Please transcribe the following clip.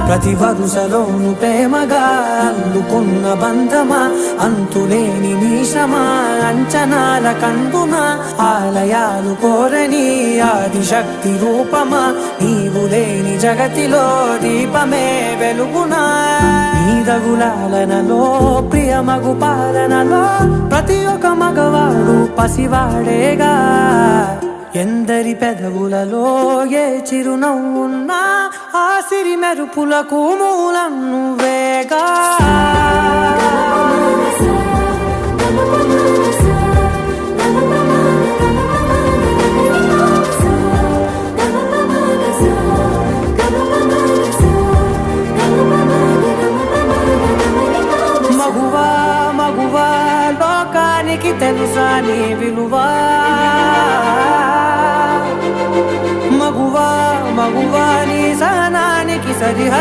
ప్రతి వరుసలోను ప్రేమగా అల్లుకున్న బంధమా, అంతులేని నీశమా అంచనాల కందున, ఆలయాలు కోరని ఆదిశక్తి రూపమా, నీవు లేని జగతిలో దీపమే వెలుగునా. నీదగులాలనలో ప్రియమగు పాలనలో ప్రతి ఒక్క మగవాడు పసివాడేగా. ఎందరి పెదవులలో ఏ చిరునవ్వున్నా ఆ సిరి మెరుపులకు మూలం నువ్వేగా. మగువా మగువా లోకానికి తెలుసా నీ విలువా, మగువా మగువా నీ సహనానికి సరిహద్దు